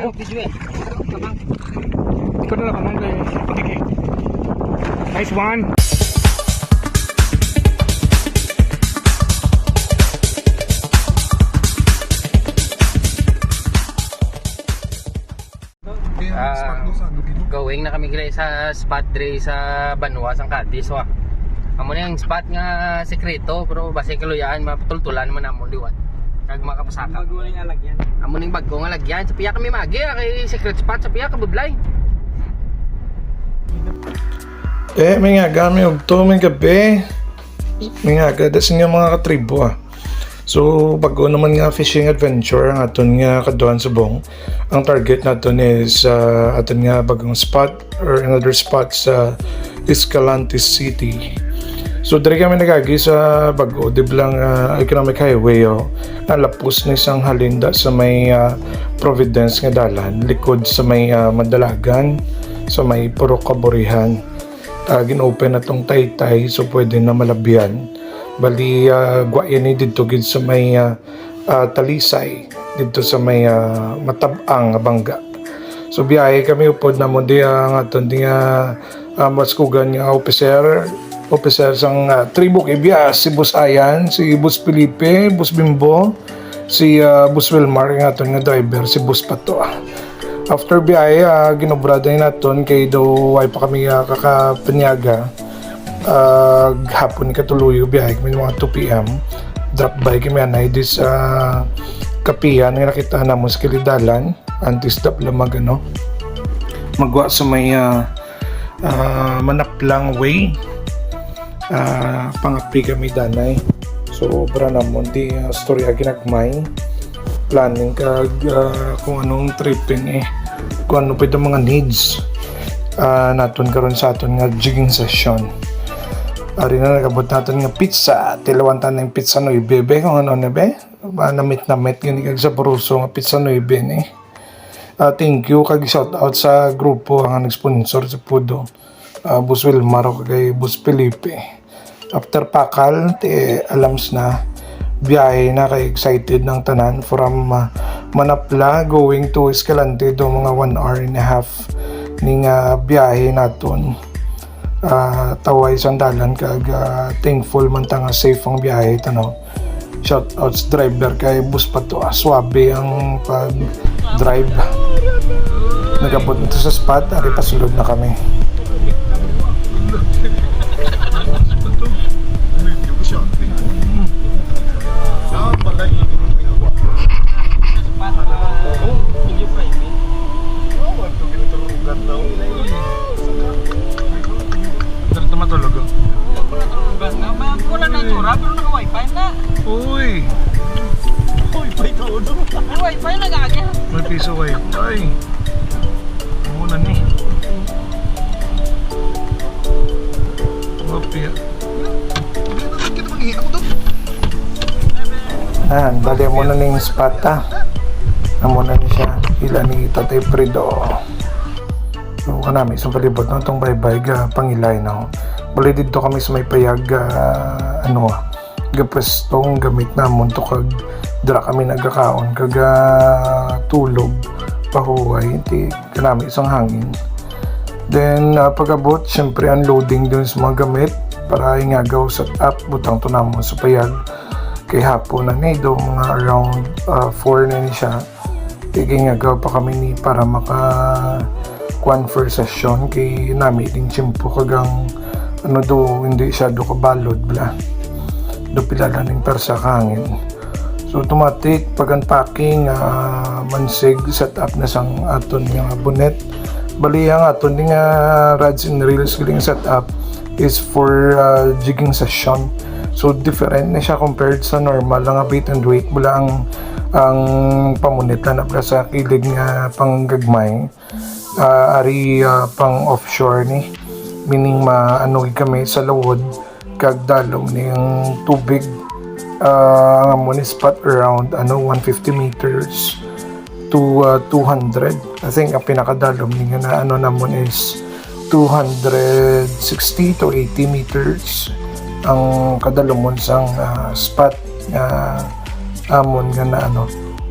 Ako video eh. Kamang. Ikaw na lang kamang kay Diki. Nice one. Going na kami gila sa spot dre sa Banwa sang Cadiz wa. Amo na yung spot nga sekreto pero base kaluyaan mapatultulan man amon liwat. Kag makapasaka. Bago ning alagyan. Amo ning bago nga alagyan sa piya kami magi kay secret spot sa piya ka bublay. May nga kami og to may gabi. May nga kada sa mga katribo So bago naman nga fishing adventure ang aton nga kaduan sa Bong. Ang target naton is aton nga bagong spot or another spot sa Escalante City. So diri kami nagagi sa bago diblang economic highway nalapos ni isang halinda sa may Providence nga dalan likod sa may Madalagan sa may Purok Kaburihan. Gin-open na tong Taytay so pwede na malabyan. Bali guayan ni dito gid sa may Talisay dito sa may Matabang nga bangga. So biyahe kami upod na mo di ang aton di maskugan nga officer sang tribo kay biya si Boss Ayan, si Boss Felipe, Boss Bimbo, si Boss Wilmar nga aton nga driver si Boss Pato. After biyahe ginobrada naton kay do way pa kami kakapanyaga. Hapon katuluyo biyahe kami mga 2 PM drop by kami anay dis kapihan nga nakita na mo sa kilidalan anti-stop lamag magwa sa may Manaplang way pangapi kami danay so obra na mo di storya ginagmay planning kag kung anong tripping kung ano pwede mga needs naton karon sa aton nga jigging session. Ari na nagabot natin nga pizza. Tilawantan ng pizza no ibebe. Kung ano na be. Namit gani kag sa Bruso nga pizza no ibe ni. Thank you kag shout out sa grupo nga nag-sponsor sa Pudo. Boss Wilmar kay Boss Felipe. After pakal alams na biyahe na kay excited ng tanan from Manapla going to Escalante do mga 1 hour and a half ning biyahe naton. Taway sandalan kag thankful man ta nga safe ang biyahe tanaw. Shout out sa driver kay Bus Pato swabe ang pag drive. Nagabot nito sa spot ari pasulod na kami. Matulog Wala na tura pero naka-wifi na. Uy! Wifi to ulo. Wifi na gagya. May piso wifi. Muna ni. Wapia. Dali mo na ning spot amo na ni siya. Ila ni Tatay Fredo. So kanami isang palibot na itong bye-bye pangilay na bali dito kami sa may payag gapwestong gamit namon to kag dira kami nagkakaon kag tulog pahuway ti kanami isang hangin then pagabot syempre unloading dun sa mga gamit para ingagaw set up butang to namon sa payag kay hapon na nido mga around 4 na ni siya ingagaw pa kami ni para maka conversation kay nami ding tiyempo kagang hindi siya do kabalod bla do pilala ning persa kangin so automatic pag unpacking mansig set up na sang aton nga bonnet bali ang aton ding rods and reels giling set up is for jigging session so different na siya compared sa normal nga bait and weight bula ang pamunitan na sa kilig nga panggagmay ari pang offshore ni meaning kami sa lawod kag dalom niyang tubig ang amon spot around 150 meters to 200. I think ang pinakadalom niya na namon is 260 to 80 meters ang kadalomon sang spot amon nga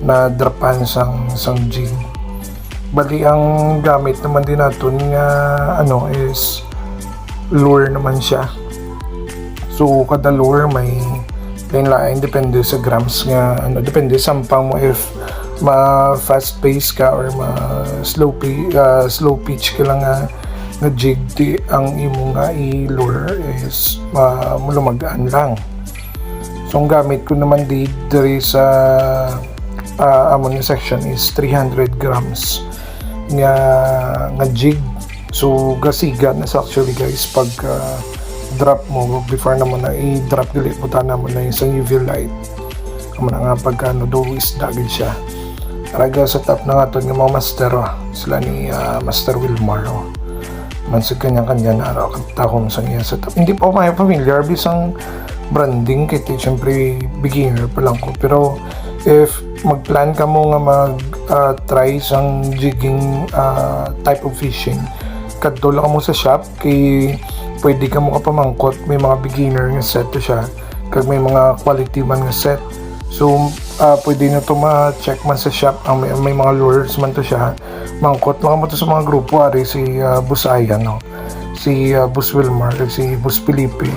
na drapan sang jig. Bali ang gamit naman din natin nga ano is lure naman siya. So kada lure may lain-lain depende sa grams nga ano, depende sa sampang mo if ma fast pace ka or ma slow pitch ka lang nga jig di ang imo nga i-lure is lumagaan lang. So ang gamit ko naman diri sa amon section is 300 grams nga jig. So gasiga na sa actually guys pag drop mo before naman na i-drop dili puta naman na isang UV light amo na nga pagka do isda gid siya. Araga sa top na nga nga mga master sila ni Master Wilmar man sa kanya na araw katahom sa iya sa top. Hindi pa ako familiar bisang branding kay syempre beginner pa lang ko, pero if magplan ka mo nga mag try sang jigging type of fishing, kadto lang mo sa shop kay pwede ka mo kapamangkot, may mga beginner nga set to siya kag may mga quality man nga set. So pwede na to ma-check man sa shop ang may mga lures man to siya, mangkot lang mo to sa mga grupo ari si Busaya no, si Bus Wilmar kag si Bus Felipe,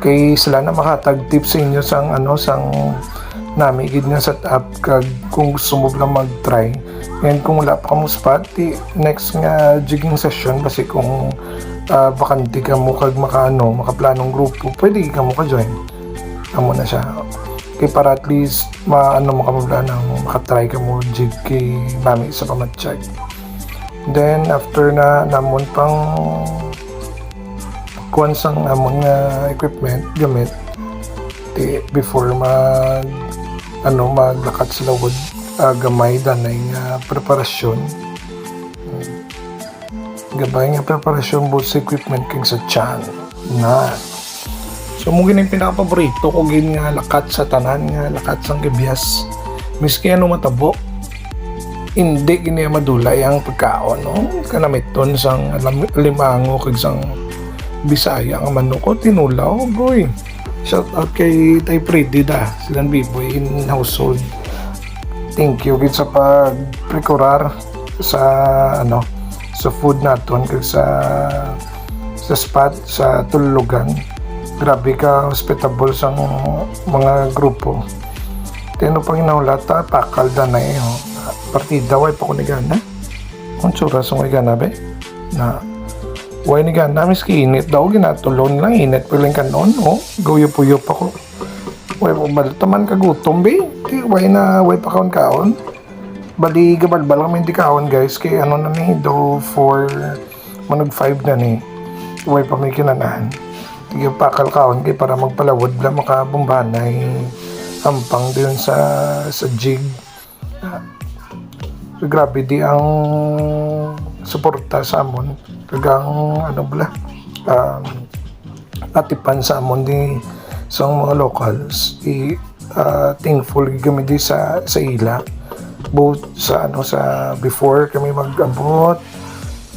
kay sila na makatag tips sa inyo sang ano sang nami gid nga setup kag kung gusto mo lang mag-try. And kung wala pa mo spot, next nga jigging session basi kung bakante ka mo kag makaplanong grupo, pwede ka mo ka-join. Amo na siya. Kay para at least makatry ka mo jig kay nami sa pamatsyag. Then after na namon pang kuan sang amon nga equipment gamit before maglakat sa lawod, gamay danay nga preparasyon. Gabay nga preparasyon both sa equipment kang sa tiyan na. So mo gini pinaka-paborito ko gin nga lakat sa tanan nga lakat sang gibyas. Miski ano matabo, hindi gini madulay ang pagkaon no. Kanamiton sang limango kag sang Bisaya ang manok ko tinulaw boy. Shout out kay Tay Freddy silang biboy in household. Thank you gid sa pag-preparar sa sa food naton kag sa spot sa tulugan. Grabe ka hospitable sa mga grupo. Tino pang inaulata pakal na partida way pa ko ni gana. Kung tsura sa mga gana be na way ni gana miski init daw ginatulon lang init pa lang kanon guyo-puyo pa ko. Way mo baltaman ka gutom be. Way pa kaon bali gabalbal kami di kaon guys kay na ni do for manog 5 na ni way pa may kinanahan tiga pakal kaon kay para magpalawod lang makabumbahan ay ampang din sa jig. So, grabe di ang suporta sa amon kagang atipan sa amon di sa mga locals thankful kami di sa ila both sa sa before kami mag-abot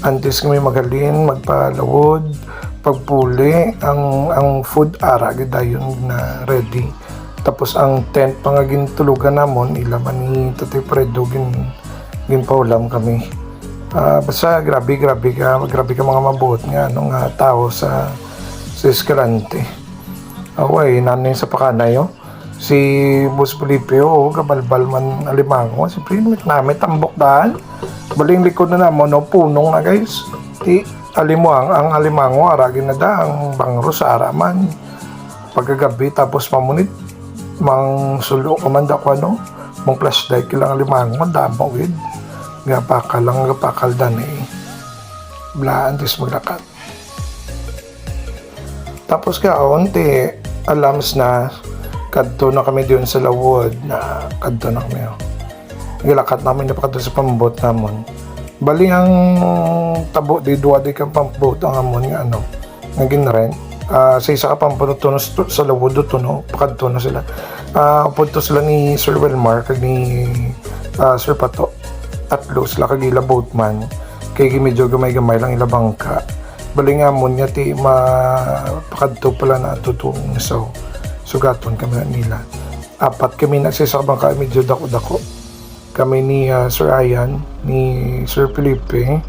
antes kami maghalin magpalawod pagpuli ang food ara gid dayon na ready, tapos ang tent pangagin tulugan namon ilaman ni Tatay Fredo ginpaulam kami. Basta grabe ka mga mabuot nga nga tao sa Escalante. Away nanay sa pakanay si Bus Felipe kabalbal man alimango siyempre namin tambok daan baling likod na namon punong na guys ang alimango aragin na ang bangro sa araman pagkagabi tapos mamunit mang sulo kamanda ko mang flashlight kilang alimango damo gid nga pakal dan blaan tis maglakat tapos kaon alams na kadto na kami doon sa lawod na kadto na kami gilakat namin na kadto sa pambot namon bali ang tabo di duwa di kang pambot ang amon nga nga ginrent sa isa ka pambot sa lawod to pakadto na sila punto sila ni Sir Wilmar kag ni Sir Pato at sila kag ila boatman kay medyo gamay lang ila bangka bali nga amon nga ti mapakadto pala na tutong so sugaton kami nila. 4 kami nagsisakbang ka medyo dako-dako. Kami ni Sir Ayan, ni Sir Felipe,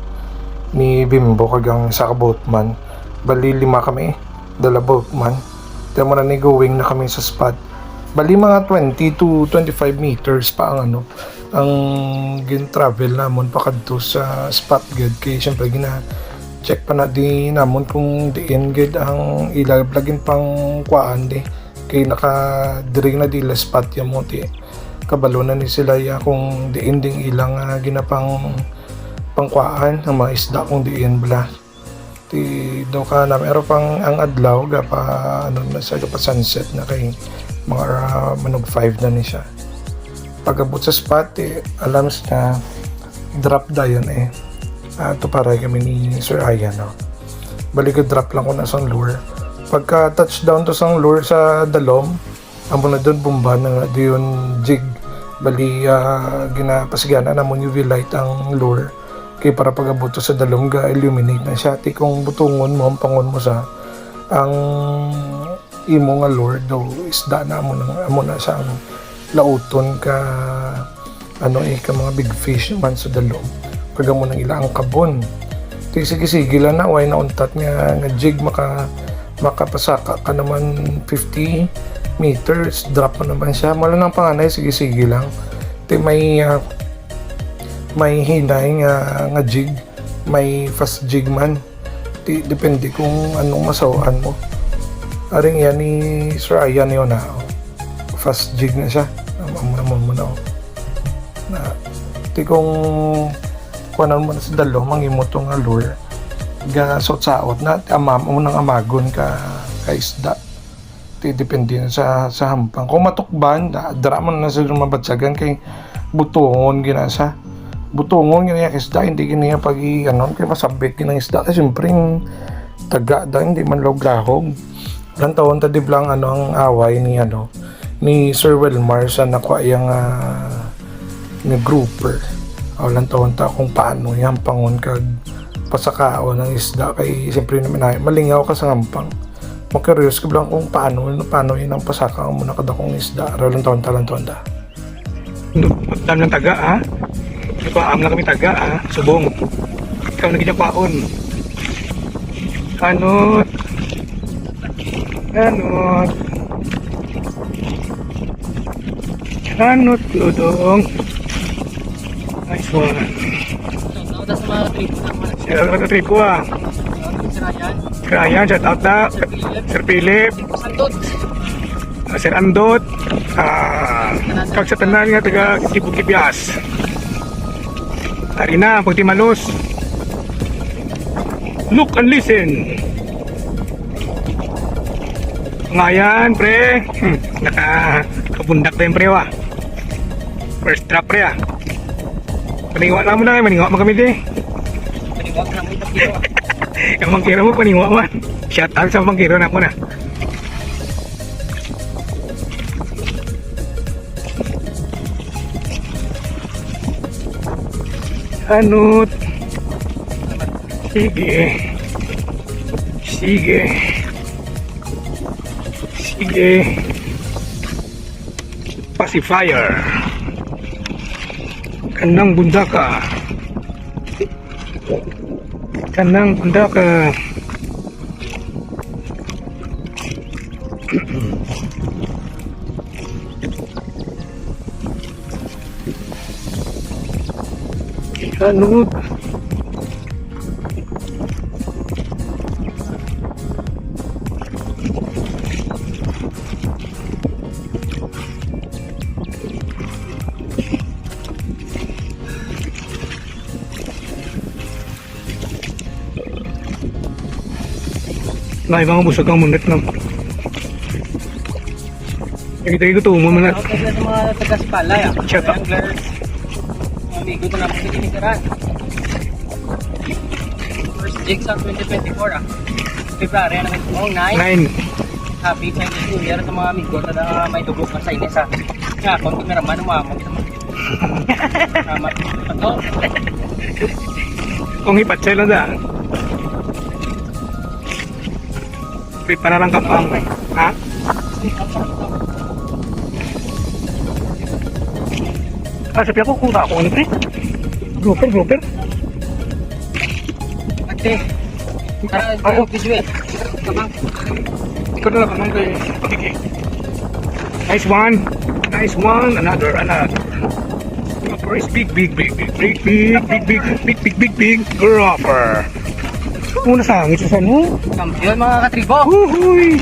ni Bimbo kagang isa ka boatman. Bali 5 kami, dala boatman. Kaya mo na ni going na kami sa spot. Bali mga 20 to 25 meters pa ang ang gin-travel namon pa kadto sa spot gid. Kaya syempre check pa na di namon kung diin gid ang ilablagin pang kuan di. Kaya naka-diri na di la spot ya mo ti. Kabalo na ni sila ya kung diin ding ilang ginapang pangkuaan ng mga isda kung diin bla. Ti do ka na meron pang ang adlaw gapa na sa pa sunset na kay mga manog 5 na ni siya. Pag-abot sa spot alam na drop dayon ito para kami ni Sir Ayan balik drop lang ko na sang lure. Pagka touchdown to sang lure sa dalom amo na doon bumba na diyon jig bali ginapasigana na mo UV light ang lure kay para pag-abot to sa dalom ga illuminate na siya ti kung butungon mo ang pangon mo sa ang imo nga lure do isda na amo na sa ang lauton ka ka mga big fish man sa dalom pag mo nang ilang kabon ti sige lang na way na untat nga jig makapasaka ka naman 50 meters drop mo naman siya mala nang panganay sige lang ti may hinay nga jig may fast jig man ti depende kung anong masawaan mo aring yan ni Sir Ayan yun fast jig na siya muna na ti kung kuanan mo na sa dalo mangimotong lure ga saot na mo nang amagon ka isda ti depende na sa hampang kung matukban dara mo na sa mabatsagan kay butongon ginasa butongon gina isda hindi gina pag kay masabit ginang isda kasi siyempre taga da hindi man log-lahog lang taon ta diblang ang away ni Sir Wilmar sa nakuha yung ni grouper lang taon ta kung paano yung pangon kag pasakao ng isda kay siyempre naman malingaw ka sa hampang makurious ka lang kung paano yun ang pasaka mo na kadakong isda lang taon ta dam ng taga nagpaam na kami taga subong ikaw na ginakwaon anot Ludong nice one sa tripo Sir Ayan, shout out na Sir Philip Sir Andot kag sa tanan nga taga Kibukibyas ari na pagtimalos look and listen ngayan pre nakabundak na yung pre first trap pre paningwa na mo na maningwa mo kami di yung mangkira mo paningwa man shout out sa mangkira na mo na anot sige pacifier kanang bundaka anot na mga busog ang munit na kita tumo man Out sa mga taga-Sipalay Shout out. anglers amigo na namin kinikaran first jig sa 2024 February na nagtumong 9 happy Chinese New Year sa mga amigo na may dugok na sa inis nga kung kameraman umamong tama ito kung ipatsay lang da prepara lang kapang ha? Sabi ako kung ako ano pre. Grouper. Ate. Ako. Visual. Ikaw na lang kamang kay Kiki. Nice one. Another. Grouper is big grouper. Muna sangit sa sano. Kampiyon mga katribo. Uhuy.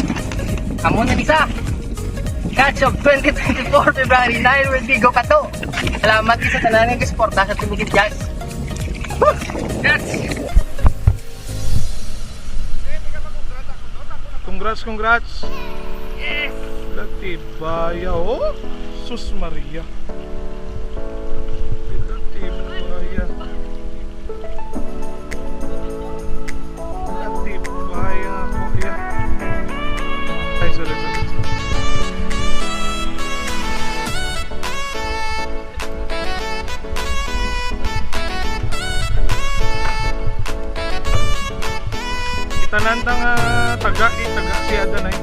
Amo na isa. Catch of 2024 February 9 will be go kato. Salamat sa tanan ng suporta sa Tumigit Jazz. Yes. Congrats. Yes. Latibaya, oh. Sus Maria. Latibaya. Latibaya ako, yeah. Ay, sorry. Tanan taga si Adanay.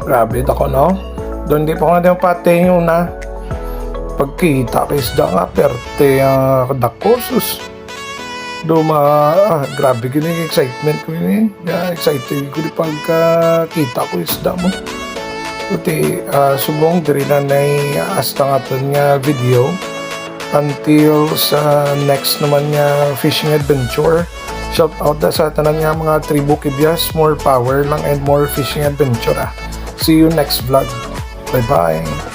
Grabe ako, no? Doon di pa nga din pati yung na pagkita isda nga perte dakosus. Grabe gini yung excitement ko yun eh. Excited ko di pagkita ko isda mo. Kuti subong diri na hasta nga ito nga video until sa next naman nga fishing adventure. Shout out na sa tanan nga mga tribo kibyas, more power lang and more fishing adventure. See you next vlog. Bye bye.